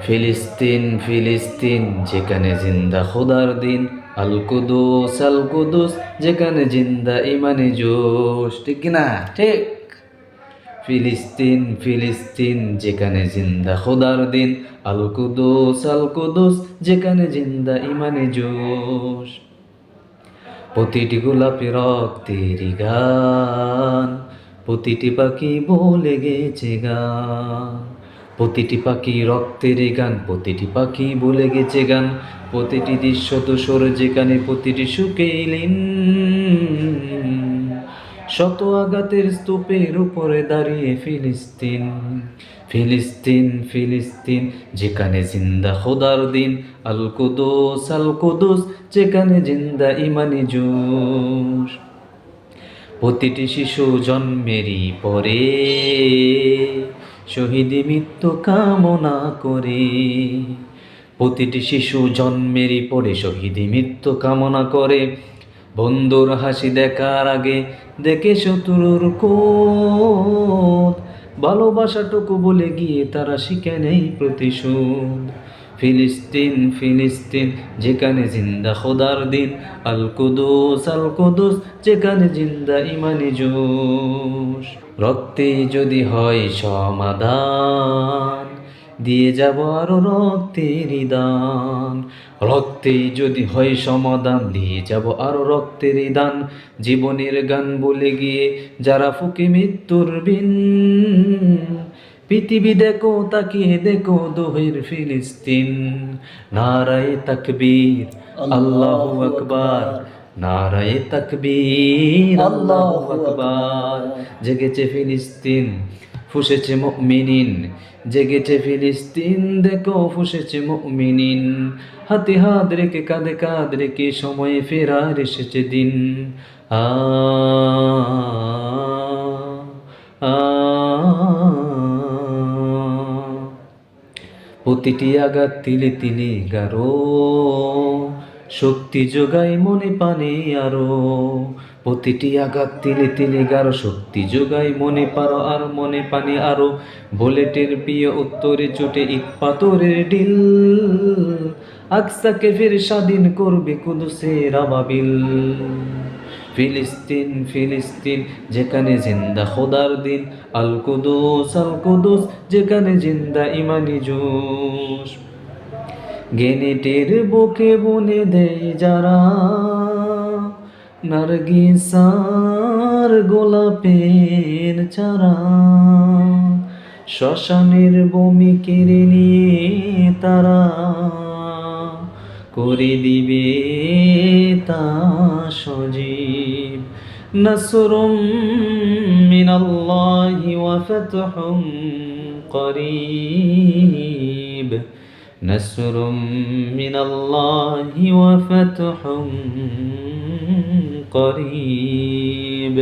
ফিলিস্তিন ফিলিস্তিন যেখানে জিন্দা খোদার দিন, আল কুদুস আল কুদুস যেখানে জিন্দা ইমানে জোশ। ঠিক কিনা? ঠিক। ফিলিস্তিন ফিলিস্তিন যেখানে জিন্দা খোদার দিন, আল কুদুস যেখানে জিন্দা ইমানে জোশ। প্রতিটি গোলাপি রক্তেরই গান, প্রতিটি পাখি বলে গেছে গান। প্রতিটি পাখি রক্তের গান, প্রতিটি পাখি বলে গেছে গান। প্রতিটি দৃশ্য ধূসর যেখানে, প্রতিটি সুখে লীন। শত আঘাতের স্তূপের উপরে দাঁড়িয়ে ফিলিস্তিন ফিলিস্তিন ফিলিস্তিন যেখানে জিন্দা খোদার দিন, আল কুদুস যেখানে জিন্দা ইমানি জোশ। প্রতিটি শিশু জন্মেরই পরে শহীদি মৃত্যু কামনা করে। প্রতিটি শিশু জন্মেরই পরে শহীদি মৃত্যু কামনা করে। বন্ধুর হাসি দেখার আগে দেখে শত্রুর কোদ, ভালোবাসাটুকু বলে গিয়ে তারা শিখে নেই প্রতিশোধ। ফিলিস্তিন ফিলিস্তিন যেখানে জিন্দা খোদার দিন, আল কুদুস যেখানে জিন্দা ইমানি জোশ। রক্তে যদি হয় সমাধান, দিয়ে যাব আরো রক্তের দান। রক্তেই যদি হয় সমাধান, দিয়ে যাব আরো রক্তের দান। জীবনের গান বলে গিয়ে যারা ফুকে মৃত্যুর বিন, পৃথিবী দেখো তাকিয়ে দেখো দোহের ফিলিস্তিন। নারায়ে তাকবীর আল্লাহু আকবার, নারায়ে তাকবীর আল্লাহু আকবার। জেগেছে ফিলিস্তিন, ফুঁসেছে মুমিনিন। জেগেছে ফিলিস্তিন, দেখো ফুঁসেছে মুমিনিন। হাতে হাত রেখে কাঁধে কাঁধ রেখে সময়ে ফেরার এসেছে দিন। আ আ প্রতিটি আঘাত তিলে তিলে গারো, শক্তি যোগায় মনে পানে আরো। প্রতিটি আঘাত তিলে তিলে গারো, শক্তি যোগায় মনে পারো আর মনে পানে আরো। বুলেটের প্রিয় উত্তরে চোটে ইট পাথরের ঢিল, আকসাকে ফের স্বাধীন করবে কুদুসের আবাবিল। ফিলিস্তিন ফিলিস্তিন যেখানে জিন্দা খোদার দিন, আল কুদুস যেখানে জিন্দা ইমানি জোশ। গেনেটের বুকে বুনে দেয় যারা নার্গিসার গোলাপের চারা, শ্মশানের বমি কেড়ে নিয়ে তারা করে দিবে তা সজীব। নাসরুম মিনাল্লাহি ওয়া ফাতহুম করিব, নাসরুম মিনাল্লাহি ওয়া ফাতহুম করিব।